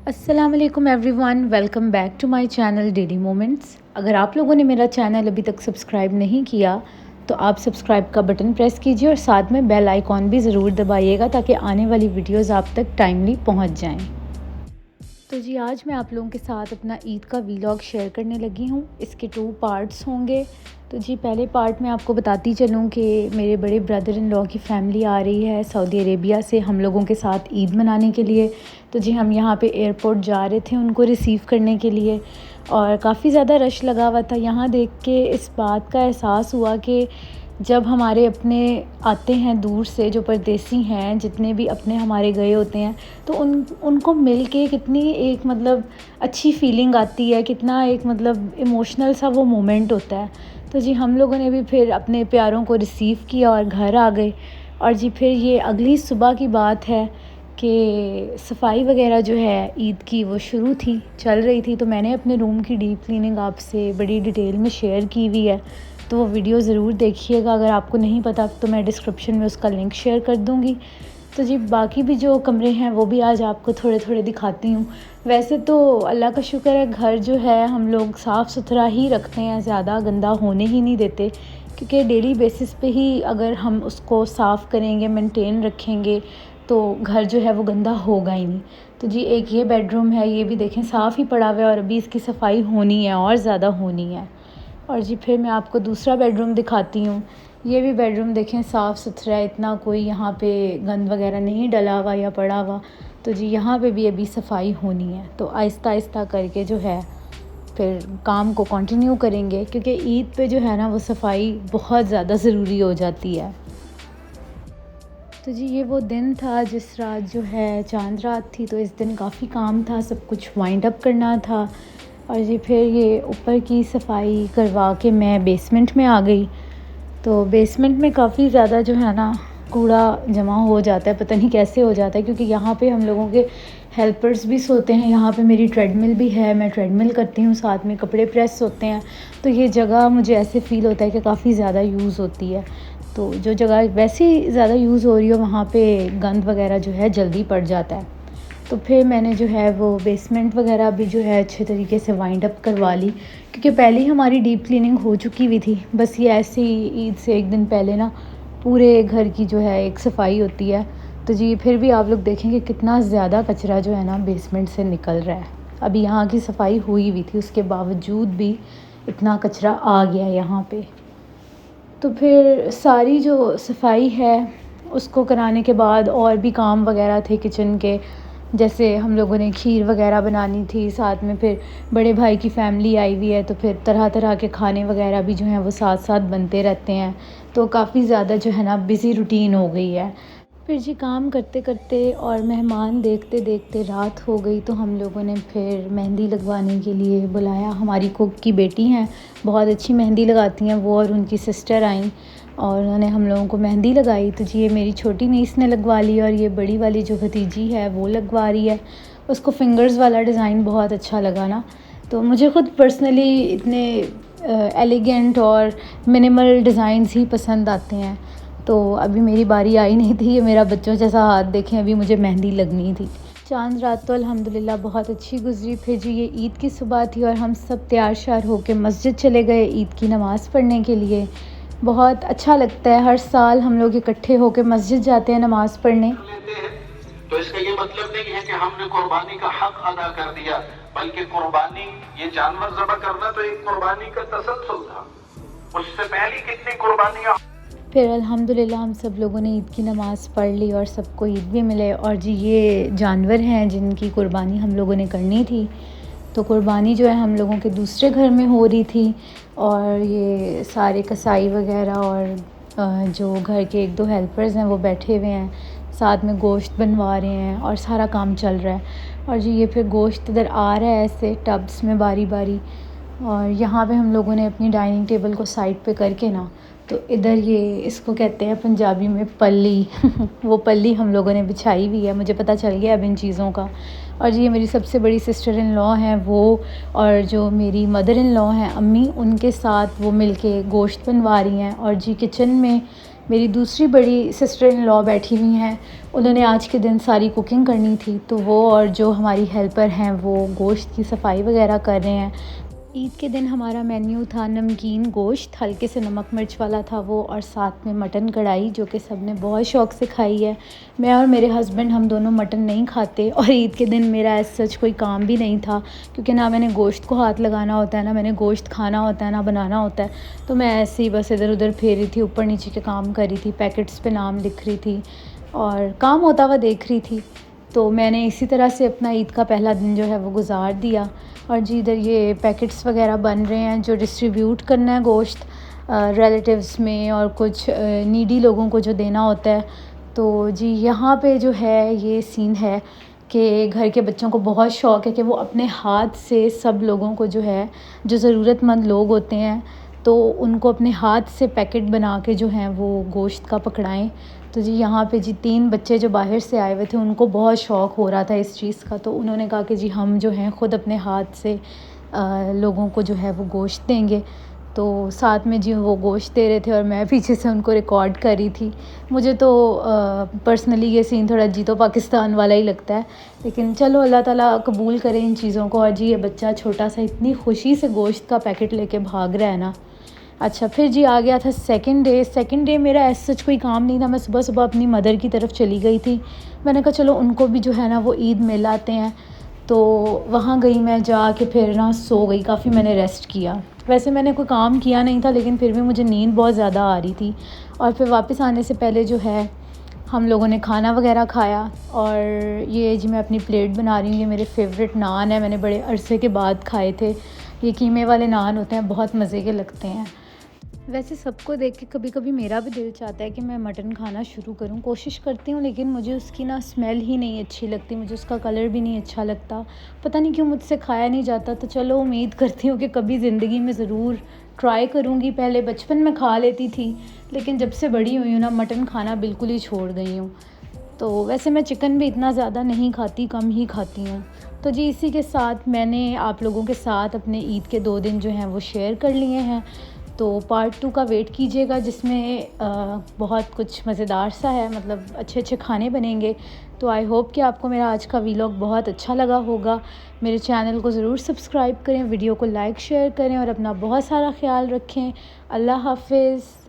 अस्सलाम वालेकुम everyone, welcome back to my channel Daily Moments. अगर आप लोगों ने मेरा चैनल अभी तक सब्सक्राइब नहीं किया तो आप सब्सक्राइब का बटन प्रेस कीजिए और साथ में बेल आइकॉन भी ज़रूर दबाइएगा ताकि आने वाली वीडियोस आप तक टाइमली पहुंच जाएं। तो जी आज मैं आप लोगों के साथ अपना ईद का वीलॉग शेयर करने लगी हूँ। इसके 2 पार्ट्स होंगे। तो जी पहले पार्ट में आपको बताती चलूँ कि मेरे बड़े ब्रदर इन लॉ की फ़ैमिली आ रही है सऊदी अरेबिया से हम लोगों के साथ ईद मनाने के लिए। तो जी हम यहाँ पे एयरपोर्ट जा रहे थे उनको रिसीव करने के लिए और काफ़ी ज़्यादा रश लगा हुआ था। यहाँ देख के इस बात का एहसास हुआ कि जब हमारे अपने आते हैं दूर से, जो परदेसी हैं, जितने भी अपने हमारे गए होते हैं, तो उनको मिल के कितनी एक मतलब अच्छी फ़ीलिंग आती है, कितना एक मतलब इमोशनल सा वो मोमेंट होता है। तो जी हम लोगों ने भी फिर अपने प्यारों को रिसीव किया और घर आ गए। और जी फिर ये अगली सुबह की बात है कि सफाई वगैरह जो है ईद की वो शुरू थी, चल रही थी। तो मैंने अपने रूम की डीप क्लीनिंग आपसे बड़ी डिटेल में शेयर की हुई है, तो वो वीडियो ज़रूर देखिएगा। अगर आपको नहीं पता तो मैं डिस्क्रिप्शन में उसका लिंक शेयर कर दूँगी। तो जी बाकी भी जो कमरे हैं वो भी आज आपको थोड़े थोड़े दिखाती हूँ। वैसे तो अल्लाह का शुक्र है, घर जो है हम लोग साफ़ सुथरा ही रखते हैं, ज़्यादा गंदा होने ही नहीं देते, क्योंकि डेली बेसिस पे ही अगर हम उसको साफ़ करेंगे, मेंटेन रखेंगे, तो घर जो है वो गंदा होगा ही नहीं। तो जी एक ये बेडरूम है, ये भी देखें साफ़ ही पड़ा हुआ है और अभी इसकी सफाई होनी है और ज़्यादा होनी है। और जी फिर मैं आपको दूसरा बेडरूम दिखाती हूँ। ये भी बेडरूम देखें साफ़ सुथरा है, इतना कोई यहाँ पे गंद वगैरह नहीं डला हुआ या पड़ा हुआ। तो जी यहाँ पे भी अभी सफाई होनी है, तो आहिस्ता आहिस्ता करके जो है फिर काम को कंटिन्यू करेंगे, क्योंकि ईद पे जो है ना वो सफाई बहुत ज़्यादा ज़रूरी हो जाती है। तो जी ये वो दिन था जिस रात जो है चांद रात थी, तो इस दिन काफ़ी काम था, सब कुछ वाइंड अप करना था। और जी फिर ये ऊपर की सफाई करवा के मैं बेसमेंट में आ गई। तो बेसमेंट में काफ़ी ज़्यादा जो है ना कूड़ा जमा हो जाता है, पता नहीं कैसे हो जाता है, क्योंकि यहाँ पे हम लोगों के हेल्पर्स भी सोते हैं। यहाँ पे मेरी ट्रेडमिल भी है, मैं ट्रेडमिल करती हूँ, साथ में कपड़े प्रेस होते हैं। तो ये जगह मुझे ऐसे फ़ील होता है कि काफ़ी ज़्यादा यूज़ होती है। तो जो जगह वैसे ही ज़्यादा यूज़ हो रही हो वहाँ पे गंद वगैरह जो है जल्दी पड़ जाता है। तो फिर मैंने जो है वो बेसमेंट वगैरह भी जो है अच्छे तरीके से वाइंड अप करवा ली, क्योंकि पहले ही हमारी डीप क्लीनिंग हो चुकी हुई थी। बस ये ऐसे ही ईद से एक दिन पहले ना पूरे घर की जो है एक सफाई होती है। तो जी फिर भी आप लोग देखेंगे कितना ज़्यादा कचरा जो है ना बेसमेंट से निकल रहा है। अभी यहाँ की सफाई हुई हुई थी, उसके बावजूद भी इतना कचरा आ गया यहाँ पे। तो फिर सारी जो सफाई है उसको कराने के बाद और भी काम वगैरह थे किचन के, जैसे हम लोगों ने खीर वगैरह बनानी थी, साथ में फिर बड़े भाई की फ़ैमिली आई हुई है, तो फिर तरह तरह के खाने वगैरह भी जो हैं वो साथ साथ बनते रहते हैं। तो काफ़ी ज़्यादा जो है ना बिज़ी रूटीन हो गई है। फिर जी काम करते करते और मेहमान देखते देखते रात हो गई, तो हम लोगों ने फिर मेहंदी लगवाने के लिए बुलाया। हमारी कुक की बेटी हैं, बहुत अच्छी मेहंदी लगाती हैं वो, और उनकी सिस्टर आई और उन्होंने हम लोगों को मेहंदी लगाई। तो जी ये मेरी छोटी नीस ने लगवा ली और ये बड़ी वाली जो भतीजी है वो लगवा रही है। उसको फिंगर्स वाला डिज़ाइन बहुत अच्छा लगा ना। तो मुझे ख़ुद पर्सनली इतने एलिगेंट और मिनिमल डिज़ाइंस ही पसंद आते हैं। तो अभी मेरी बारी आई नहीं थी, ये मेरा बच्चों जैसा हाथ देखें, अभी मुझे मेहंदी लगनी थी। चांद रात तो अल्हम्दुलिल्लाह बहुत अच्छी गुजरी। फिर जी ये ईद की सुबह थी और हम सब तैयार श्यार होकर मस्जिद चले गए ईद की नमाज़ पढ़ने के लिए। बहुत अच्छा लगता है, हर साल हम लोग इकट्ठे होकर मस्जिद जाते हैं नमाज़ पढ़ने। तो इसका ये मतलब नहीं है कि हमने कुर्बानी का हक अदा कर दिया, बल्कि कुर्बानी, ये जानवर ज़बह करना तो एक कुर्बानी का तसल्सल था। उससे पहले कितनी कुर्बानियाँ। फिर अल्हम्दुलिल्लाह हम सब लोगों ने ईद की नमाज़ पढ़ ली और सबको ईद भी मिले। और जी ये जानवर हैं जिनकी कुर्बानी हम लोगों ने करनी थी, तो कुर्बानी जो है हम लोगों के दूसरे घर में हो रही थी। और ये सारे कसाई वगैरह और जो घर के एक दो हेल्पर्स हैं वो बैठे हुए हैं, साथ में गोश्त बनवा रहे हैं और सारा काम चल रहा है। और जी ये फिर गोश्त इधर आ रहा है ऐसे टब्स में बारी बारी, और यहाँ पे हम लोगों ने अपनी डाइनिंग टेबल को साइड पे करके ना, तो इधर ये इसको कहते हैं पंजाबी में पल्ली वो पल्ली हम लोगों ने बिछाई हुई है, मुझे पता चल गया अब इन चीज़ों का। और जी ये मेरी सबसे बड़ी सिस्टर इन लॉ हैं वो, और जो मेरी मदर इन लॉ हैं अम्मी, उनके साथ वो मिलके गोश्त बनवा रही हैं। और जी किचन में मेरी दूसरी बड़ी सिस्टर इन लॉ बैठी हुई हैं, उन्होंने आज के दिन सारी कुकिंग करनी थी, तो वो और जो हमारी हेल्पर हैं वो गोश्त की सफाई वगैरह कर रहे हैं। ईद के दिन हमारा मेन्यू था नमकीन गोश्त, हल्के से नमक मिर्च वाला था वो, और साथ में मटन कढ़ाई, जो कि सब ने बहुत शौक़ से खाई है। मैं और मेरे हस्बैंड हम दोनों मटन नहीं खाते, और ईद के दिन मेरा ऐसा सच कोई काम भी नहीं था, क्योंकि ना मैंने गोश्त को हाथ लगाना होता है, ना मैंने गोश्त खाना होता है, ना बनाना होता है। तो मैं ऐसे ही बस इधर उधर फेर रही थी, ऊपर नीचे के काम कर रही थी, पैकेट्स पे नाम लिख रही थी और काम होता हुआ देख रही थी। तो मैंने इसी तरह से अपना ईद का पहला दिन जो है वो गुज़ार दिया। और जी इधर ये पैकेट्स वगैरह बन रहे हैं जो डिस्ट्रीब्यूट करना है गोश्त रिलेटिव्स में, और कुछ नीडी लोगों को जो देना होता है। तो जी यहाँ पे जो है ये सीन है कि घर के बच्चों को बहुत शौक़ है कि वो अपने हाथ से सब लोगों को जो है, जो ज़रूरतमंद लोग होते हैं, तो उनको अपने हाथ से पैकेट बना के जो हैं वो गोश्त का पकड़ाएँ। तो जी यहाँ पे जी 3 बच्चे जो बाहर से आए हुए थे, उनको बहुत शौक़ हो रहा था इस चीज़ का, तो उन्होंने कहा कि जी हम जो हैं ख़ुद अपने हाथ से लोगों को जो है वो गोश्त देंगे। तो साथ में जी वो गोश्त दे रहे थे और मैं पीछे से उनको रिकॉर्ड कर रही थी। मुझे तो पर्सनली ये सीन थोड़ा जीतो पाकिस्तान वाला ही लगता है, लेकिन चलो अल्लाह ताला कबूल करे इन चीज़ों को। और जी ये बच्चा छोटा सा इतनी खुशी से गोश्त का पैकेट लेके भाग रहा है ना। अच्छा फिर जी आ गया था सेकंड डे मेरा ऐसा सच कोई काम नहीं था। मैं सुबह सुबह अपनी मदर की तरफ चली गई थी। मैंने कहा चलो उनको भी जो है ना वो ईद मिलाते हैं। तो वहाँ गई मैं, जाके फिर ना सो गई, काफ़ी मैंने रेस्ट किया। वैसे मैंने कोई काम किया नहीं था, लेकिन फिर भी मुझे नींद बहुत ज़्यादा आ रही थी। और फिर वापस आने से पहले जो है हम लोगों ने खाना वगैरह खाया। और ये जी मैं अपनी प्लेट बना रही हूँ, ये मेरे फेवरेट नान है, मैंने बड़े अरसे के बाद खाए थे। ये कीमे वाले नान होते हैं, बहुत मज़े के लगते हैं। वैसे सबको देख के कभी कभी मेरा भी दिल चाहता है कि मैं मटन खाना शुरू करूं, कोशिश करती हूं, लेकिन मुझे उसकी ना स्मेल ही नहीं अच्छी लगती, मुझे उसका कलर भी नहीं अच्छा लगता, पता नहीं क्यों मुझसे खाया नहीं जाता। तो चलो उम्मीद करती हूँ कि कभी ज़िंदगी में ज़रूर ट्राई करूँगी। पहले बचपन में खा लेती थी, लेकिन जब से बड़ी हुई हूँ ना मटन खाना बिल्कुल ही छोड़ गई हूँ। तो वैसे मैं चिकन भी इतना ज़्यादा नहीं खाती, कम ही खाती हूँ। तो जी इसी के साथ मैंने आप लोगों के साथ अपने ईद के 2 दिन जो हैं वो शेयर कर लिए हैं। तो पार्ट 2 का वेट कीजिएगा, जिसमें बहुत कुछ मज़ेदार सा है, मतलब अच्छे अच्छे खाने बनेंगे। तो आई होप कि आपको मेरा आज का वीलॉग बहुत अच्छा लगा होगा। मेरे चैनल को ज़रूर सब्सक्राइब करें, वीडियो को लाइक शेयर करें और अपना बहुत सारा ख्याल रखें। अल्लाह हाफ़िज़।